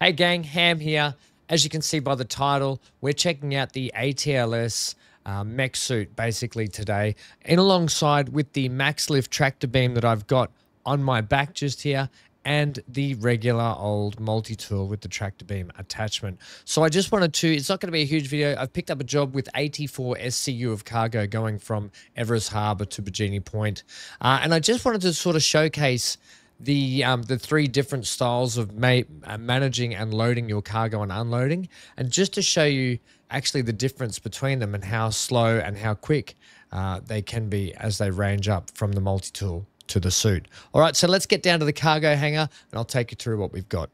Hey gang, Ham here. As you can see by the title, we're checking out the ATLS mech suit basically today, in alongside with the Max Lift tractor beam that I've got on my back just here, and the regular old multi-tool with the tractor beam attachment. So I just wanted to, it's not going to be a huge video. I've picked up a job with 84 SCU of cargo going from Everest Harbour to Bikini Point. And I just wanted to sort of showcase the three different styles of managing and loading your cargo and unloading, and just to show you actually the difference between them and how slow and how quick they can be as they range up from the multi-tool to the suit. All right, so let's get down to the cargo hangar and I'll take you through what we've got.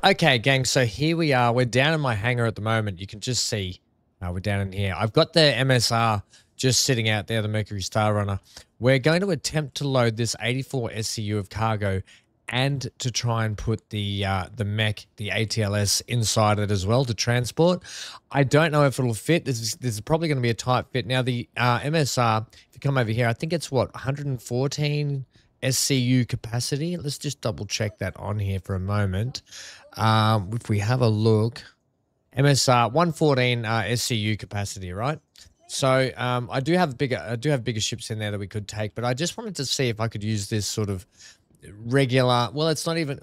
Okay, gang, so here we are. We're down in my hangar at the moment. You can just see we're down in here. I've got the MSR just sitting out there, the Mercury Star Runner. We're going to attempt to load this 84 SCU of cargo and to try and put the mech, the ATLS, inside it as well to transport. I don't know if it'll fit. This is probably going to be a tight fit. Now, the MSR, if you come over here, I think it's what, 114 SCU capacity? Let's just double check that on here for a moment. If we have a look, MSR 114 SCU capacity, right? So I do have bigger ships in there that we could take, but I just wanted to see if I could use this sort of regular. Well, it's not even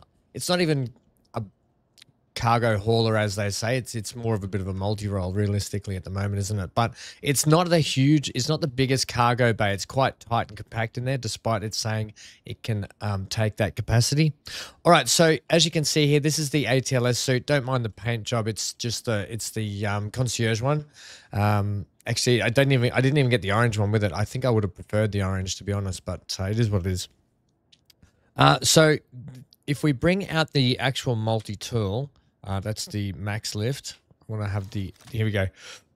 a cargo hauler, as they say. It's more of a bit of a multi-role realistically at the moment, isn't it? But it's not the biggest cargo bay. It's quite tight and compact in there, despite it saying it can take that capacity. All right, so as you can see here, this is the ATLS suit. Don't mind the paint job. It's just the concierge one. Actually, I didn't even get the orange one with it. I think I would have preferred the orange, to be honest, but it is what it is. So if we bring out the actual multi-tool, that's the Max Lift. I want to have here we go.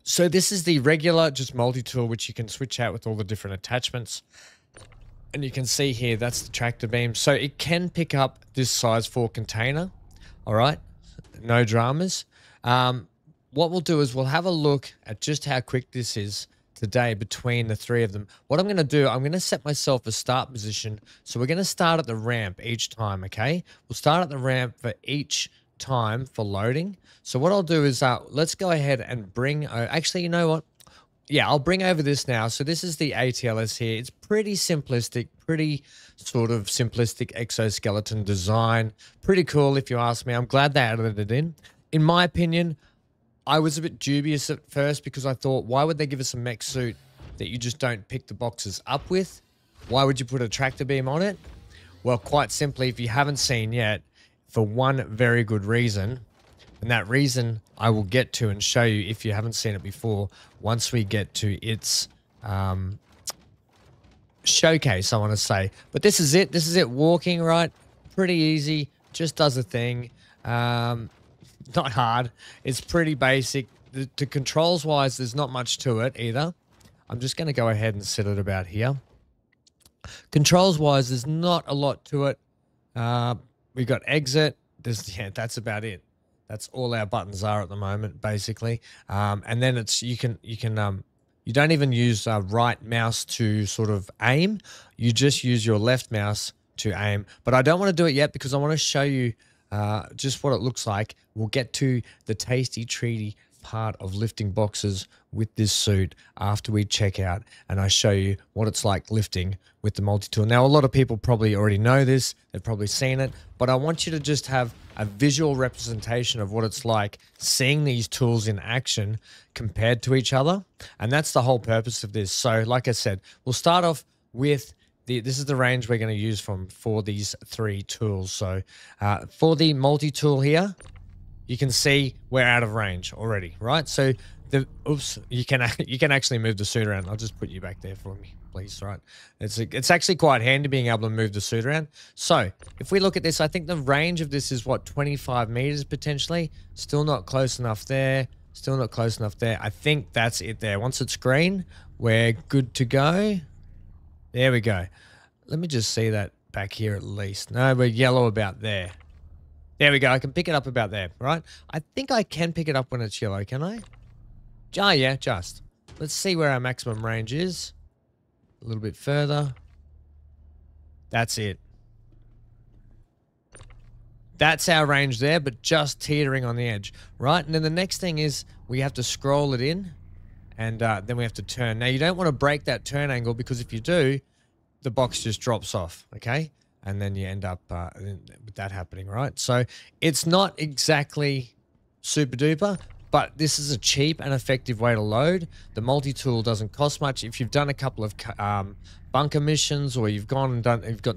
So this is the regular just multi-tool, which you can switch out with all the different attachments. And you can see here, that's the tractor beam. So it can pick up this size 4 container. All right, no dramas. What we'll do is we'll have a look at just how quick this is today between the three of them. What I'm going to do, I'm going to set myself a start position. So we're going to start at the ramp each time, okay? We'll start at the ramp for each time for loading. So what I'll do is let's go ahead and bring... actually, you know what? Yeah, I'll bring over this now. So this is the ATLS here. It's pretty simplistic, pretty sort of simplistic exoskeleton design. Pretty cool if you ask me. I'm glad they added it in. In my opinion, I was a bit dubious at first because I thought, why would they give us a mech suit that you just don't pick the boxes up with? Why would you put a tractor beam on it? Well, quite simply, if you haven't seen yet, for one very good reason, and that reason I will get to and show you if you haven't seen it before once we get to its showcase, I want to say. But this is it. This is it walking, right? Pretty easy. Just does a thing. Not hard. It's pretty basic. The controls wise, there's not much to it either. I'm just going to go ahead and set it about here. Controls wise, there's not a lot to it. We got exit. Yeah, that's about it. That's all our buttons are at the moment, basically. And then you don't even use right mouse to sort of aim. You just use your left mouse to aim. But I don't want to do it yet because I want to show you just what it looks like. We'll get to the tasty treaty part of lifting boxes with this suit after we check out and I show you what it's like lifting with the multi-tool. Now, a lot of people probably already know this. They've probably seen it, but I want you to just have a visual representation of what it's like seeing these tools in action compared to each other. And that's the whole purpose of this. So like I said, we'll start off with this is the range we're going to use for these three tools. So for the multi-tool here, you can see we're out of range already, right? So you can actually move the suit around. I'll just put you back there for me, please, right? It's actually quite handy being able to move the suit around. So if we look at this, I think the range of this is what, 25 meters potentially. Still not close enough there. Still not close enough there. I think that's it there. Once it's green, we're good to go. There we go. Let me just see that back here at least. No, we're yellow about there. There we go. I can pick it up about there, right? I think I can pick it up when it's yellow, can I? Oh, yeah, just. Let's see where our maximum range is. A little bit further. That's it. That's our range there, but just teetering on the edge, right? And then the next thing is we have to scroll it in, and then we have to turn. Now, you don't want to break that turn angle, because if you do, the box just drops off, okay? And then you end up with that happening, right? So it's not exactly super duper, but this is a cheap and effective way to load. The multi-tool doesn't cost much. If you've done a couple of bunker missions, or you've gotten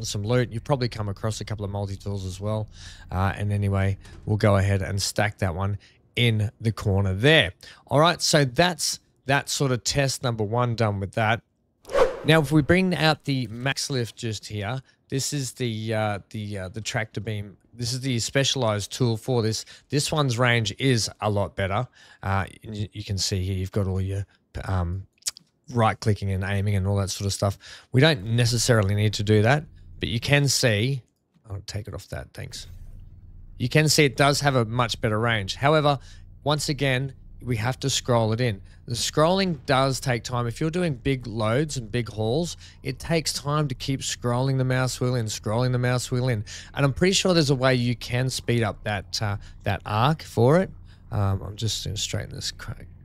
some loot, you've probably come across a couple of multi-tools as well. And anyway, we'll go ahead and stack that one in the corner there. All right, so that's that sort of test number one done with that. Now, if we bring out the MaxLift just here, this is the tractor beam. This is the specialized tool for this. This one's range is a lot better. You can see here you've got all your right-clicking and aiming and all that sort of stuff. We don't necessarily need to do that, but you can see. I'll take it off that, thanks. You can see it does have a much better range. However, once again, we have to scroll it in. The scrolling does take time. If you're doing big loads and big hauls, it takes time to keep scrolling the mouse wheel in, scrolling the mouse wheel in. And I'm pretty sure there's a way you can speed up that that arc for it. I'm just going to straighten this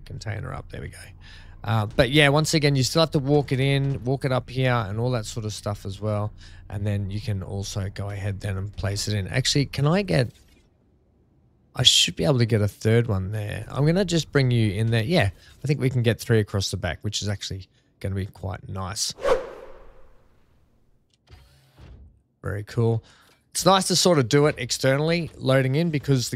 container up. There we go. But yeah, once again, you still have to walk it in, walk it up here, and all that sort of stuff as well. And then you can also go ahead then and place it in. Actually, can I get... I should be able to get a third one there. I'm going to just bring you in there. Yeah, I think we can get 3 across the back, which is actually going to be quite nice. Very cool. It's nice to sort of do it externally, loading in, because,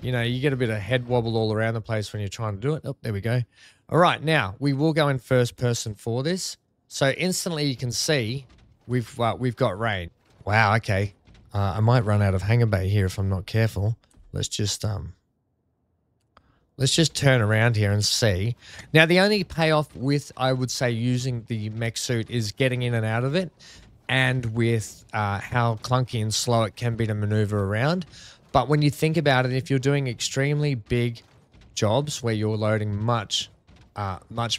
you know, you get a bit of head wobble all around the place when you're trying to do it. Oh, there we go. All right, now we will go in first person for this. So instantly you can see we've got rain. Wow, okay. I might run out of hangar bay here if I'm not careful. Let's just turn around here and see. Now, the only payoff with, I would say, using the mech suit is getting in and out of it, and with how clunky and slow it can be to maneuver around. But when you think about it, if you're doing extremely big jobs where you're loading much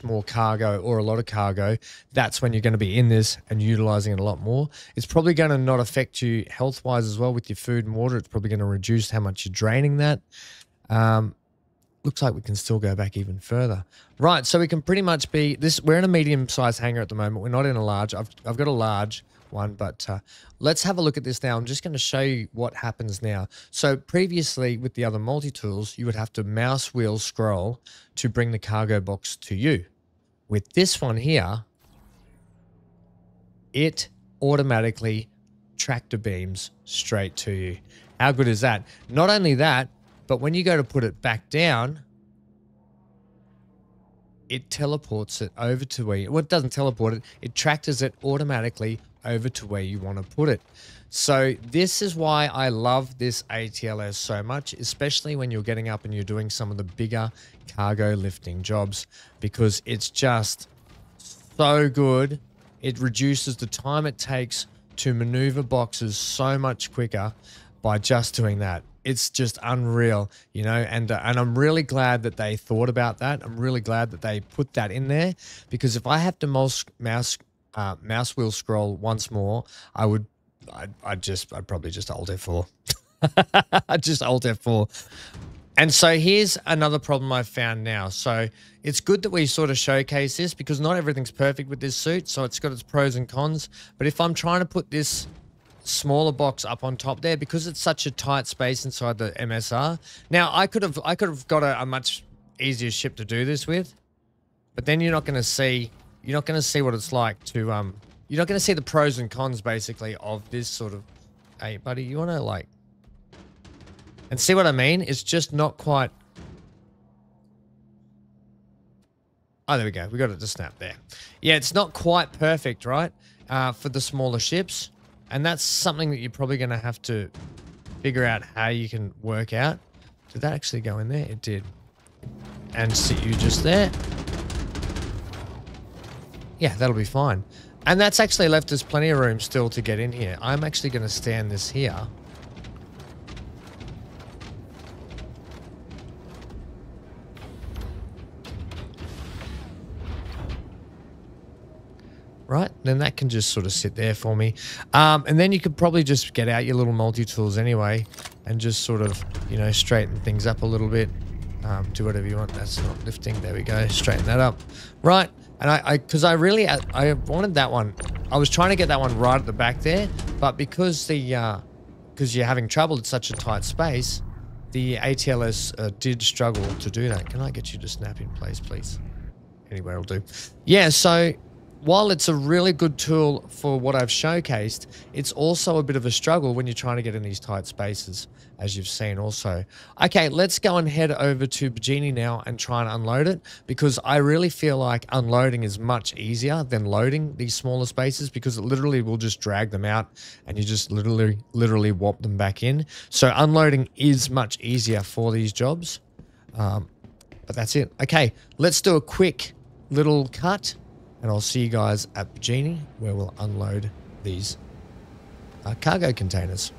more cargo, or a lot of cargo, that's when you're going to be in this and utilizing it a lot more. It's probably going to not affect you health-wise as well with your food and water. It's probably going to reduce how much you're draining that. Looks like we can still go back even further. Right, so we can pretty much be this. We're in a medium-sized hangar at the moment. We're not in a large. I've got a large one, but let's have a look at this now. I'm just going to show you what happens now. So previously with the other multi-tools, you would have to mouse wheel scroll to bring the cargo box to you. With this one here, it automatically tractor beams straight to you. How good is that? Not only that, but when you go to put it back down, it teleports it over to where you... Well, it doesn't teleport it. It tractors it automatically over to where you want to put it. So this is why I love this ATLS so much, especially when you're getting up and you're doing some of the bigger cargo lifting jobs, because it's just so good. It reduces the time it takes to maneuver boxes so much quicker by just doing that. It's just unreal, you know, and I'm really glad that they thought about that. I'm really glad that they put that in there, because if I have to mouse wheel scroll once more, I'd probably just Alt F4. I'd just Alt F4. And so here's another problem I've found now. So it's good that we sort of showcase this, because not everything's perfect with this suit. So it's got its pros and cons. But if I'm trying to put this smaller box up on top there, because it's such a tight space inside the MSR. Now I could have got a much easier ship to do this with, but then you're not going to see what it's like to you're not going to see the pros and cons basically of this sort of... Hey buddy, you want to like... And see what I mean? It's just not quite... Oh, there we go. We got it to snap there. Yeah, it's not quite perfect, right? For the smaller ships. And that's something that you're probably going to have to figure out how you can work out. Did that actually go in there? It did. And sit you just there. Yeah, that'll be fine. And that's actually left us plenty of room still to get in here. I'm actually going to stand this here. right? Then that can just sort of sit there for me. And then you could probably just get out your little multi-tools anyway and just sort of, you know, straighten things up a little bit. Do whatever you want. That's not lifting. There we go. Straighten that up. Right. And because I wanted that one. I was trying to get that one right at the back there, but because because you're having trouble, it's such a tight space, the ATLS did struggle to do that. Can I get you to snap in place, please? Anywhere will do. Yeah, so while it's a really good tool for what I've showcased, it's also a bit of a struggle when you're trying to get in these tight spaces, as you've seen also. Okay, let's go and head over to Bajini now and try and unload it, because I really feel like unloading is much easier than loading these smaller spaces, because it literally will just drag them out and you just literally whop them back in. So unloading is much easier for these jobs. But that's it. Okay, let's do a quick little cut and I'll see you guys at Bajini, where we'll unload these cargo containers.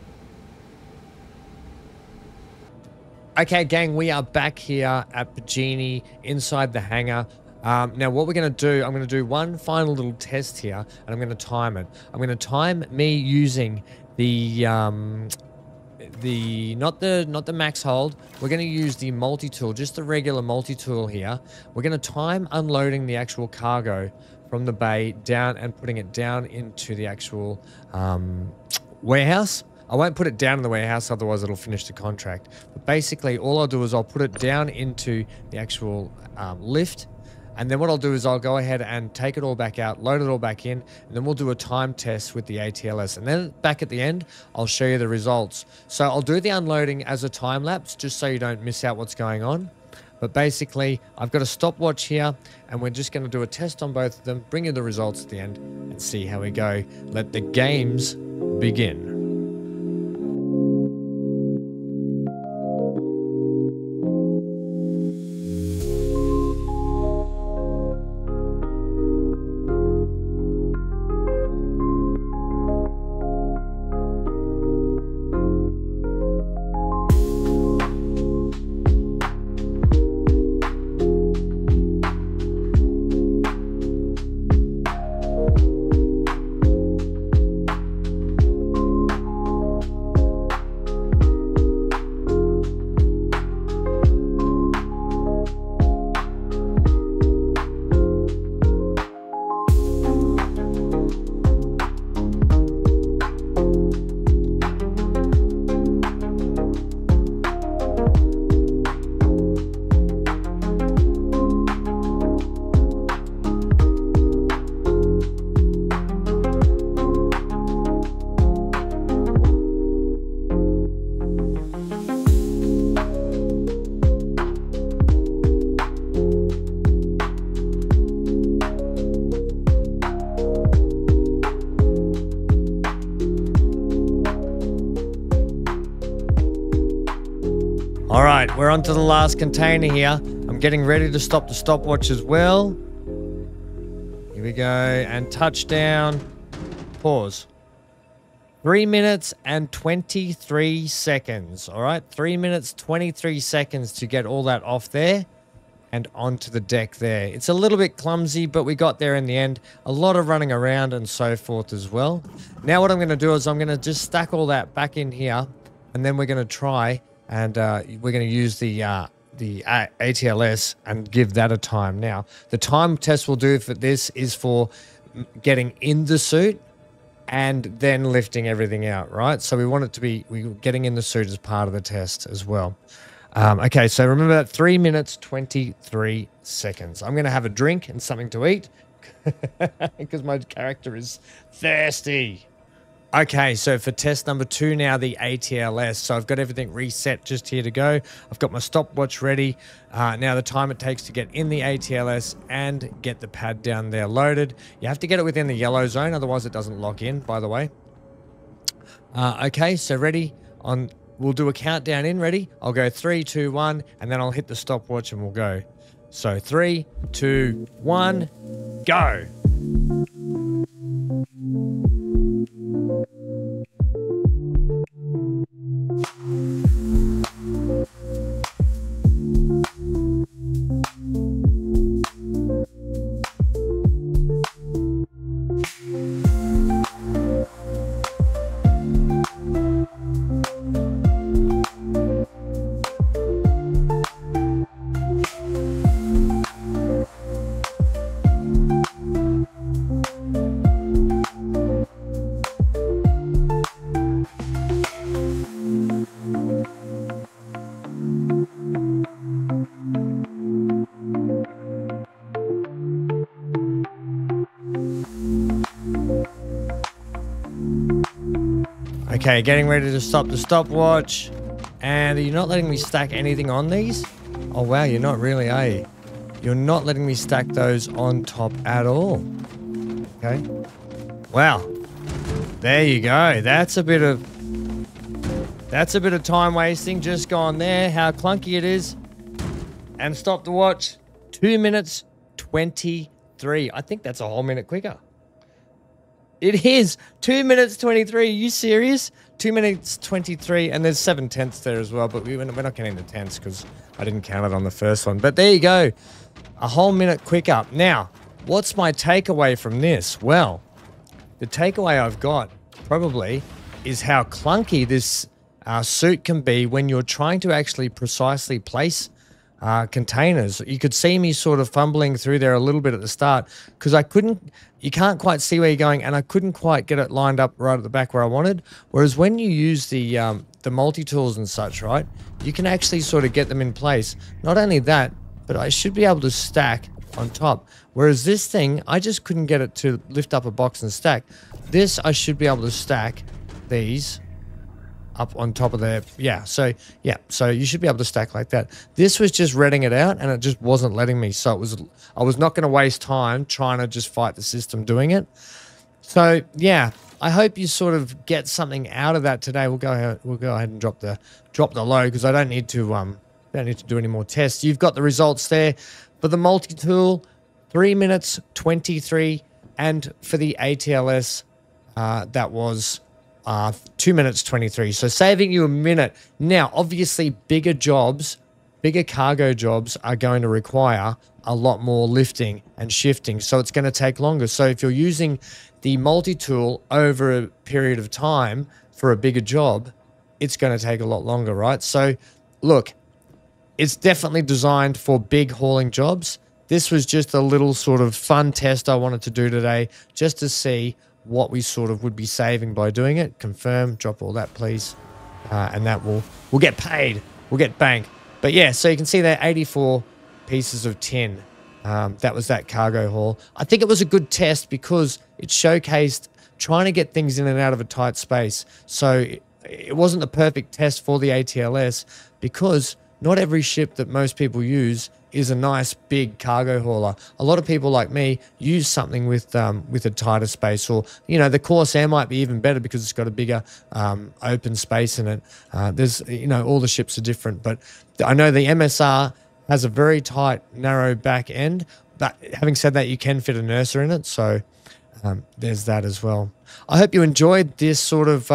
Okay, gang, we are back here at Bajini inside the hangar. Now, what we're going to do, I'm going to do one final little test here, and I'm going to time it. I'm going to time me using the not the max hold. We're going to use the multi-tool, just the regular multi-tool here. We're going to time unloading the actual cargo from the bay down and putting it down into the actual warehouse. I won't put it down in the warehouse, otherwise it'll finish the contract. But basically, all I'll do is I'll put it down into the actual lift. And then what I'll do is I'll go ahead and take it all back out, load it all back in, and then we'll do a time test with the ATLS. And then back at the end, I'll show you the results. So I'll do the unloading as a time lapse, just so you don't miss out what's going on. But basically, I've got a stopwatch here, and we're just going to do a test on both of them, bring you the results at the end, and see how we go. Let the games begin. All right, we're on to the last container here. I'm getting ready to stop the stopwatch as well. Here we go, and touchdown. Pause. 3 minutes and 23 seconds. All right, 3 minutes, 23 seconds to get all that off there and onto the deck there. It's a little bit clumsy, but we got there in the end. A lot of running around and so forth as well. Now what I'm going to do is I'm going to just stack all that back in here, and then we're going to try and we're going to use the ATLS and give that a time. Now, the time test we'll do for this is for getting in the suit and then lifting everything out, right? So we want it to be, we're getting in the suit as part of the test as well. Okay, so remember that 3 minutes, 23 seconds. I'm going to have a drink and something to eat because my character is thirsty. Okay, so for test number 2 now, the ATLS. So I've got everything reset just here to go. I've got my stopwatch ready. Now the time it takes to get in the ATLS and get the pad down there loaded. You have to get it within the yellow zone, otherwise it doesn't lock in, by the way. Okay, so ready on... We'll do a countdown in. Ready? I'll go 3, 2, 1, and then I'll hit the stopwatch and we'll go. So 3, 2, 1, go. Okay, getting ready to stop the stopwatch. And are you not letting me stack anything on these? Oh, wow, you're not really, are you? You're not letting me stack those on top at all. Okay. Wow. There you go. That's a bit of time wasting just gone there. How clunky it is. And stop the watch. 2 minutes 23. I think that's a whole minute quicker. It is 2 minutes 23. Are you serious? 2 minutes 23, and there's 7 tenths there as well, but we're not getting the tenths because I didn't count it on the first one. But there you go. A whole minute quicker. Now, what's my takeaway from this? Well, the takeaway I've got probably is how clunky this suit can be when you're trying to actually precisely place containers. You could see me sort of fumbling through there a little bit at the start because you can't quite see where you're going, and I couldn't quite get it lined up right at the back where I wanted. Whereas when you use the multi-tools and such, right, you can actually sort of get them in place. Not only that, but I should be able to stack on top. Whereas this thing, I just couldn't get it to lift up a box and stack. This, I should be able to stack these up on top of there. So you should be able to stack like that. This was just reading it out, and it just wasn't letting me. So I was not going to waste time trying to just fight the system doing it. So yeah, I hope you sort of get something out of that today. We'll go ahead and drop the load because I don't need to do any more tests. You've got the results there for the multi-tool, 3 minutes 23, and for the ATLS, that was 2 minutes 23. So saving you a minute. Now, obviously, bigger cargo jobs are going to require a lot more lifting and shifting. So it's going to take longer. So if you're using the multi-tool over a period of time for a bigger job, it's going to take a lot longer, right? So look, it's definitely designed for big hauling jobs. This was just a little sort of fun test I wanted to do today just to see what we sort of would be saving by doing it. Confirm, drop all that, please. And that we'll get paid. We'll get banked. But yeah, so you can see there 84 pieces of tin. That was that cargo haul. I think it was a good test because it showcased trying to get things in and out of a tight space. So it wasn't the perfect test for the ATLS because not every ship that most people use is a nice big cargo hauler. A lot of people like me use something with a tighter space, or the Corsair might be even better because it's got a bigger open space in it. There's all the ships are different, but I know the MSR has a very tight, narrow back end. But having said that, you can fit a Nurser in it, so there's that as well. I hope you enjoyed this sort of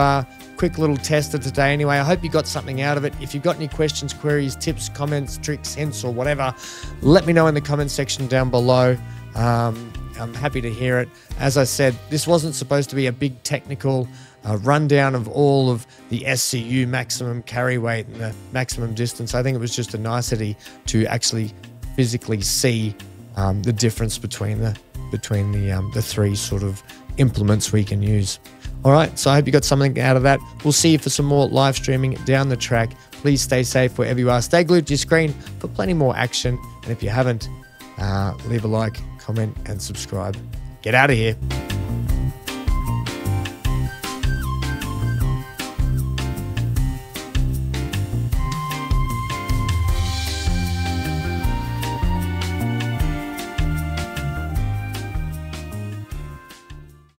quick little test of today anyway. I hope you got something out of it. If you've got any questions, queries, tips, comments, tricks, hints, or whatever, let me know in the comment section down below. I'm happy to hear it. As I said, this wasn't supposed to be a big technical rundown of all of the SCU maximum carry weight and the maximum distance. I think it was just a nicety to actually physically see the difference between the three sort of implements we can use. All right, so I hope you got something out of that. We'll see you for some more live streaming down the track. Please stay safe wherever you are. Stay glued to your screen for plenty more action. And if you haven't, leave a like, comment, and subscribe. Get out of here.